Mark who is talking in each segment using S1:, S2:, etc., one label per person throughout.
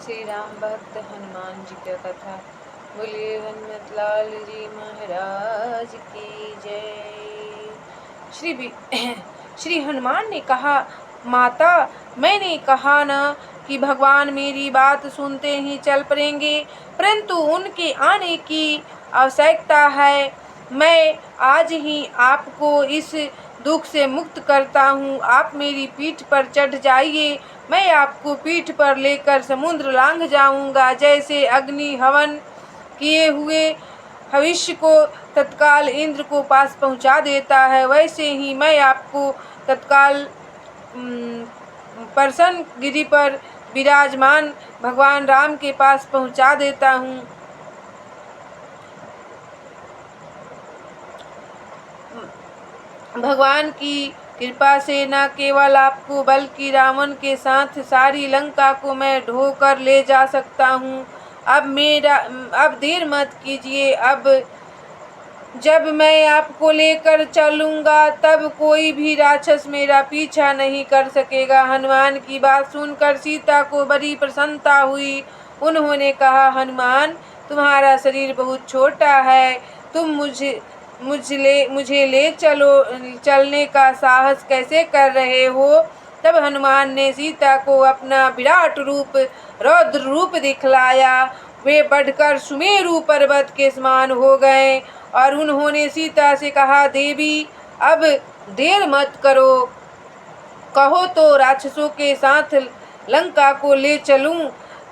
S1: श्री राम भक्त हनुमान जी का कथा। बोलिए हनुमत लाल जी महाराज की जय। श्री हनुमान ने कहा, माता, मैंने कहा ना कि भगवान मेरी बात सुनते ही चल पड़ेंगे, परंतु उनके आने की आवश्यकता है। मैं आज ही आपको इस दुख से मुक्त करता हूँ। आप मेरी पीठ पर चढ़ जाइए, मैं आपको पीठ पर लेकर समुद्र लांघ जाऊंगा। जैसे अग्नि हवन किए हुए भविष्य को तत्काल इंद्र को पास पहुंचा देता है, वैसे ही मैं आपको तत्काल परसन गिरी पर विराजमान भगवान राम के पास पहुंचा देता हूँ। भगवान की कृपा से न केवल आपको बल्कि रावण के साथ सारी लंका को मैं ढो कर ले जा सकता हूँ। अब देर मत कीजिए। अब जब मैं आपको लेकर चलूँगा तब कोई भी राक्षस मेरा पीछा नहीं कर सकेगा। हनुमान की बात सुनकर सीता को बड़ी प्रसन्नता हुई। उन्होंने कहा, हनुमान, तुम्हारा शरीर बहुत छोटा है, तुम मुझे ले चलने का साहस कैसे कर रहे हो। तब हनुमान ने सीता को अपना विराट रूप, रौद्र रूप दिखलाया। वे बढ़कर सुमेरु पर्वत के समान हो गए और उन्होंने सीता से कहा, देवी, अब देर मत करो, कहो तो राक्षसों के साथ लंका को ले चलूं,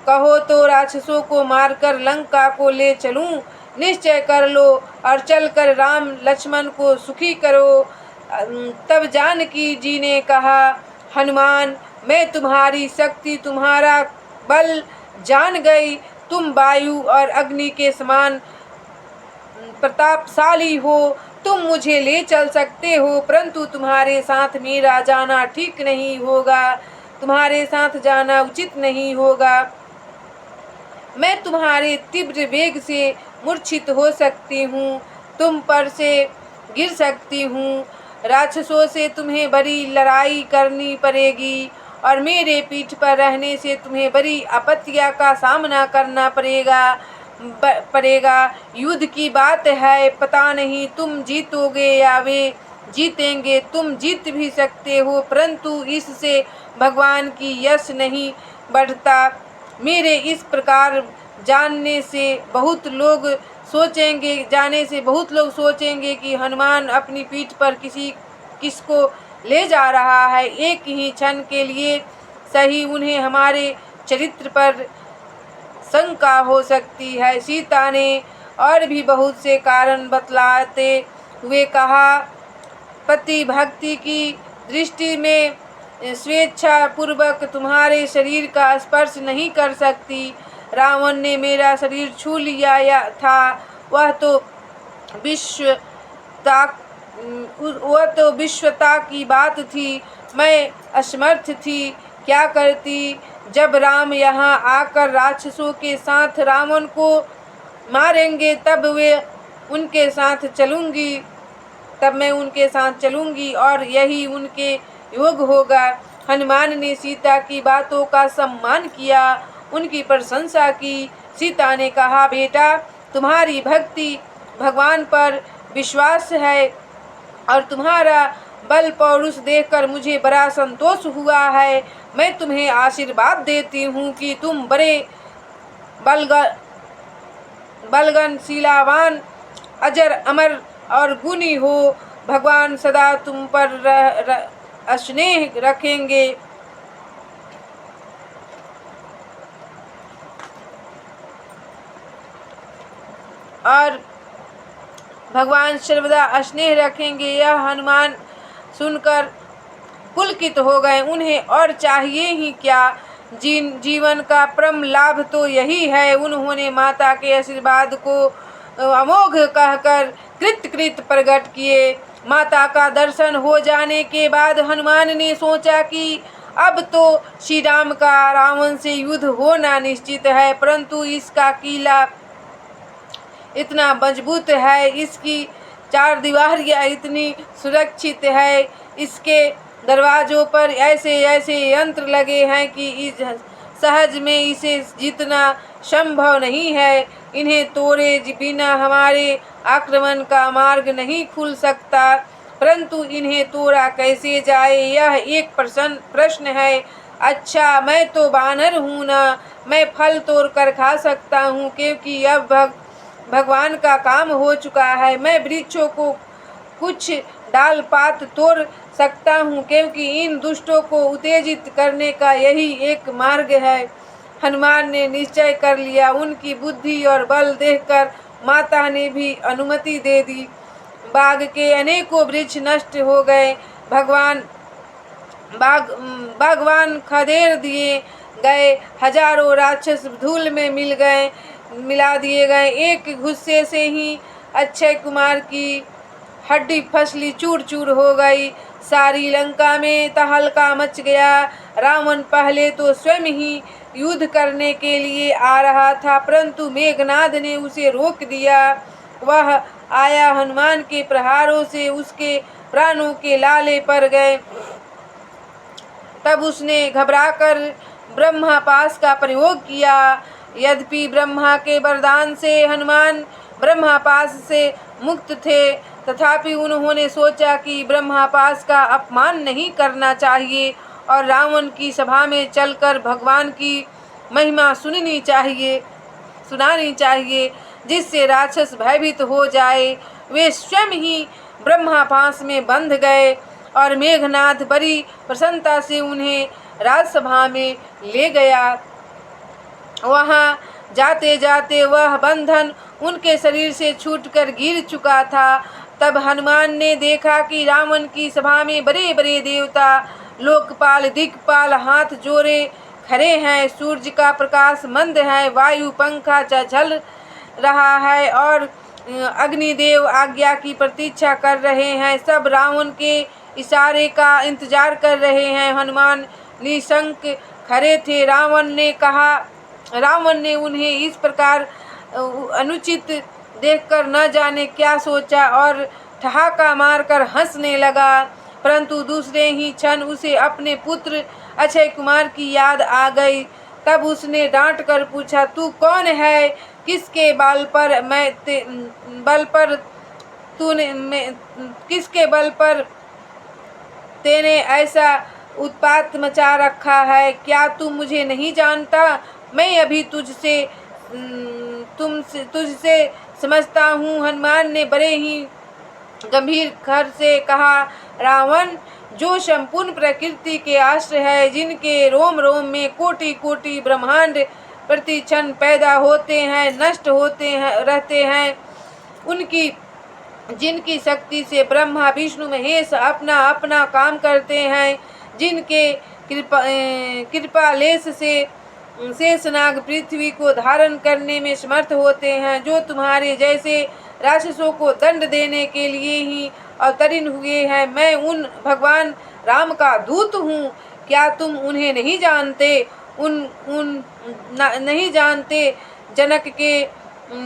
S1: कहो तो राक्षसों को मारकर लंका को ले चलूं। निश्चय कर लो और चलकर राम लक्ष्मण को सुखी करो। तब जानकी जी ने कहा, हनुमान, मैं तुम्हारी शक्ति, तुम्हारा बल जान गई। तुम वायु और अग्नि के समान प्रतापशाली हो, तुम मुझे ले चल सकते हो, परंतु तुम्हारे साथ मेरा जाना ठीक नहीं होगा, तुम्हारे साथ जाना उचित नहीं होगा। मैं तुम्हारे तीव्र वेग से मूर्छित हो सकती हूँ, तुम पर से गिर सकती हूँ, राक्षसों से तुम्हें बड़ी लड़ाई करनी पड़ेगी और मेरे पीठ पर रहने से तुम्हें बड़ी आपत्तियों का सामना करना पड़ेगा। युद्ध की बात है, पता नहीं तुम जीतोगे या वे जीतेंगे। तुम जीत भी सकते हो, परंतु इससे भगवान की यश नहीं बढ़ता। मेरे इस प्रकार जाने से बहुत लोग सोचेंगे कि हनुमान अपनी पीठ पर किसको ले जा रहा है। एक ही क्षण के लिए सही उन्हें हमारे चरित्र पर शंका हो सकती है। सीता ने और भी बहुत से कारण बतलाते हुए कहा, पति भक्ति की दृष्टि में स्वेच्छा पूर्वक तुम्हारे शरीर का स्पर्श नहीं कर सकती। रावण ने मेरा शरीर छू लिया था, वह तो विश्वता की बात थी, मैं असमर्थ थी। क्या करती। जब राम यहाँ आकर राक्षसों के साथ रावण को मारेंगे तब मैं उनके साथ चलूंगी और यही उनके योग होगा। हनुमान ने सीता की बातों का सम्मान किया, उनकी प्रशंसा की। सीता ने कहा, बेटा, तुम्हारी भक्ति, भगवान पर विश्वास है और तुम्हारा बल पौरुष देखकर मुझे बड़ा संतोष हुआ है। मैं तुम्हें आशीर्वाद देती हूँ कि तुम बड़े बलगन, शीलावान, अजर, अमर और गुणी हो। भगवान सदा तुम पर स्नेह रखेंगे और भगवान सर्वदा स्नेह रखेंगे। यह हनुमान सुनकर पुलकित हो गए। उन्हें और चाहिए ही क्या। जीवन का परम लाभ तो यही है। उन्होंने माता के आशीर्वाद को अमोघ कहकर कृत प्रकट किए। माता का दर्शन हो जाने के बाद हनुमान ने सोचा कि अब तो श्री राम का रावण से युद्ध होना निश्चित है, परंतु इसका किला इतना मजबूत है, इसकी चार दीवारियां इतनी सुरक्षित है, इसके दरवाजों पर ऐसे यंत्र लगे हैं कि इस सहज में इसे जीतना संभव नहीं है। इन्हें तोड़े बिना हमारे आक्रमण का मार्ग नहीं खुल सकता, परंतु इन्हें तोड़ा कैसे जाए यह एक प्रश्न है। अच्छा, मैं तो बानर हूँ ना, मैं फल तोड़ कर खा सकता हूँ, क्योंकि अब भगवान का काम हो चुका है। मैं वृक्षों को कुछ डाल पात तोड़ सकता हूँ, क्योंकि इन दुष्टों को उत्तेजित करने का यही एक मार्ग है। हनुमान ने निश्चय कर लिया। उनकी बुद्धि और बल देखकर माता ने भी अनुमति दे दी। बाग के अनेकों वृक्ष नष्ट हो गए। बागवान खदेड़ दिए गए। हजारों राक्षस धूल में मिला दिए गए। एक गुस्से से ही अक्षय कुमार की हड्डी फसली चूर चूर हो गई। सारी लंका में तहलका मच गया। रावण पहले तो स्वयं ही युद्ध करने के लिए आ रहा था, परंतु मेघनाद ने उसे रोक दिया। वह आया, हनुमान के प्रहारों से उसके प्राणों के लाले पड़ गए। तब उसने घबराकर ब्रह्मापाश का प्रयोग किया। यद्यपि ब्रह्मा के वरदान से हनुमान ब्रह्मापाश से मुक्त थे, तथापि उन्होंने सोचा कि ब्रह्मापाश का अपमान नहीं करना चाहिए और रावण की सभा में चलकर भगवान की महिमा सुनानी चाहिए, जिससे राक्षस भयभीत हो जाए। वे स्वयं ही ब्रह्मापाश में बंध गए और मेघनाद बड़ी प्रसन्नता से उन्हें राजसभा में ले गया। वहां जाते जाते वह बंधन उनके शरीर से छूटकर गिर चुका था। तब हनुमान ने देखा कि रावण की सभा में बड़े बड़े देवता, लोकपाल, दिक्पाल हाथ जोड़े खड़े हैं। सूर्य का प्रकाश मंद है, वायु पंखा झल रहा है और अग्निदेव आज्ञा की प्रतीक्षा कर रहे हैं। सब रावण के इशारे का इंतजार कर रहे हैं। हनुमान निशंक खड़े थे। रावण ने उन्हें इस प्रकार अनुचित देखकर न जाने क्या सोचा और ठहाका मारकर हंसने लगा, परंतु दूसरे ही क्षण उसे अपने पुत्र अक्षय कुमार की याद आ गई। तब उसने डांट कर पूछा, तू कौन है? किसके बल पर तेने ऐसा उत्पात मचा रखा है? क्या तू मुझे नहीं जानता? मैं अभी तुझसे समझता हूँ। हनुमान ने बड़े ही गंभीर स्वर से कहा, रावण जो संपूर्ण प्रकृति के आश्रय है, जिनके रोम रोम में कोटि कोटि ब्रह्मांड प्रति क्षण पैदा होते हैं, नष्ट होते हैं, रहते हैं, जिनकी शक्ति से ब्रह्मा विष्णु महेश अपना अपना काम करते हैं, जिनके कृपा लेस से शेषनाग पृथ्वी को धारण करने में समर्थ होते हैं, जो तुम्हारे जैसे राक्षसों को दंड देने के लिए ही अवतीर्ण हुए हैं। मैं उन भगवान राम का दूत हूँ। क्या तुम उन्हें नहीं जानते? नहीं जानते? जनक के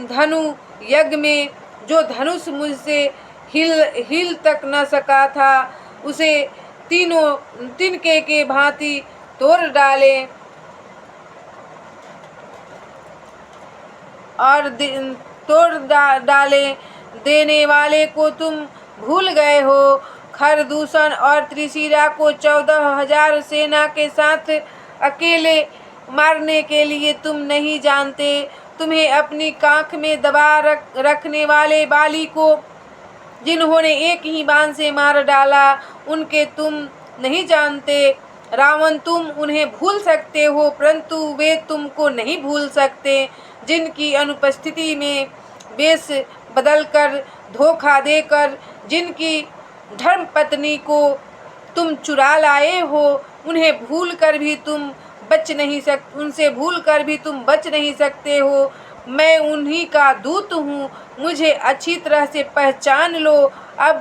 S1: धनु यज्ञ में जो धनुष मुझसे हिल तक न सका था, उसे तिनके के भांति तोड़ डाले देने वाले को तुम भूल गए हो। खरदूषण और त्रिशिरा को 14,000 सेना के साथ अकेले मारने के लिए तुम नहीं जानते। तुम्हें अपनी काख में दबा रखने वाले बाली को, जिन्होंने एक ही बाण से मार डाला, उनके तुम नहीं जानते। रावण, तुम उन्हें भूल सकते हो, परंतु वे तुमको नहीं भूल सकते, जिनकी अनुपस्थिति में वेश बदलकर, धोखा देकर, जिनकी धर्मपत्नी को तुम चुरा लाए हो। उनसे भूल कर भी तुम बच नहीं सकते हो। मैं उन्हीं का दूत हूँ। मुझे अच्छी तरह से पहचान लो। अब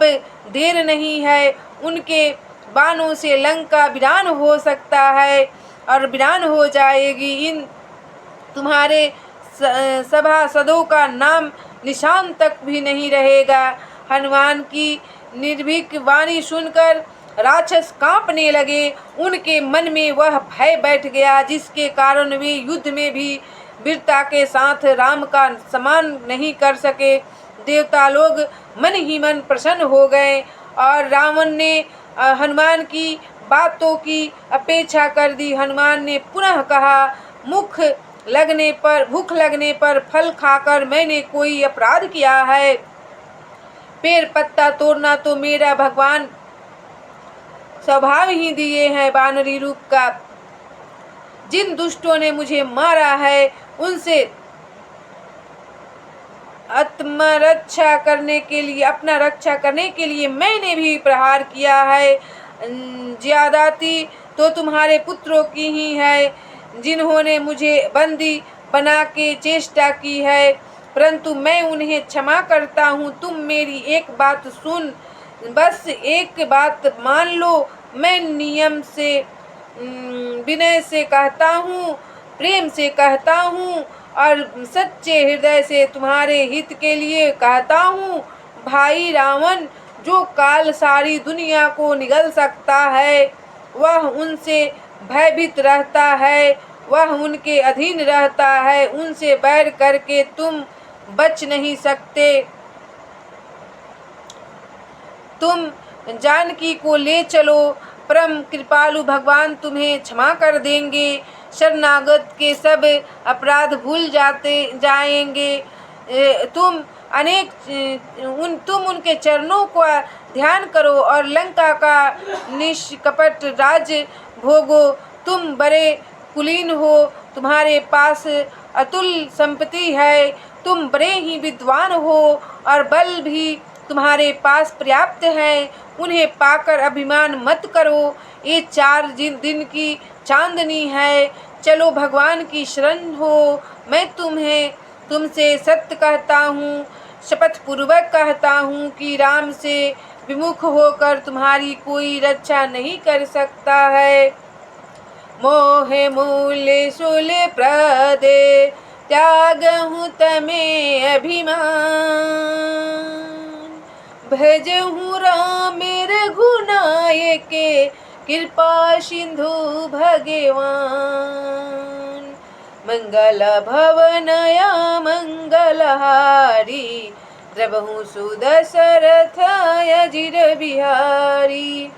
S1: देर नहीं है। उनके बाणों से लंका वीरान हो सकता है और वीरान हो जाएगी। इन तुम्हारे सभासदों का नाम निशान तक भी नहीं रहेगा। हनुमान की निर्भीक वाणी सुनकर राक्षस कांपने लगे। उनके मन में वह भय बैठ गया जिसके कारण वे युद्ध में भी वीरता के साथ राम का सम्मान नहीं कर सके। देवता लोग मन ही मन प्रसन्न हो गए और रावण ने हनुमान की बातों की अपेक्षा कर दी। हनुमान ने पुनः कहा, भूख लगने पर फल खाकर मैंने कोई अपराध किया है? पेड़ पत्ता तोड़ना तो मेरा भगवान स्वभाव ही दिए हैं वानरी रूप का। जिन दुष्टों ने मुझे मारा है उनसे अपना रक्षा करने के लिए मैंने भी प्रहार किया है। ज्यादती तो तुम्हारे पुत्रों की ही है जिन्होंने मुझे बंदी बना के चेष्टा की है, परंतु मैं उन्हें क्षमा करता हूँ। तुम मेरी एक बात सुन, बस एक बात मान लो। मैं नियम से विनय से कहता हूँ, प्रेम से कहता हूँ और सच्चे हृदय से तुम्हारे हित के लिए कहता हूँ। भाई रावण जो काल सारी दुनिया को निगल सकता है, वह उनसे भयभीत रहता है, वह उनके अधीन रहता है। उनसे बैर करके तुम बच नहीं सकते। तुम जानकी को ले चलो, परम कृपालु भगवान तुम्हें क्षमा कर देंगे। शरणागत के सब अपराध भूल जाएंगे। तुम उनके चरणों का ध्यान करो और लंका का निष्कपट राज भोगो। तुम बड़े कुलीन हो, तुम्हारे पास अतुल संपत्ति है, तुम बड़े ही विद्वान हो और बल भी तुम्हारे पास पर्याप्त है। उन्हें पाकर अभिमान मत करो। ये 4 दिन की चांदनी है, चलो भगवान की शरण हो। मैं तुमसे सत्य कहता हूँ, शपथ पूर्वक कहता हूँ कि राम से विमुख होकर तुम्हारी कोई रक्षा नहीं कर सकता है। मोहे मूल शूल प्रदे त्यागहूँ तमें अभिमान, भजहूँ राम रघुनायक कृपा सिंधु भगवान। मंगल भवनया मंगलहारी, द्रवहूँ सुदशरथ अजिर बिहारी।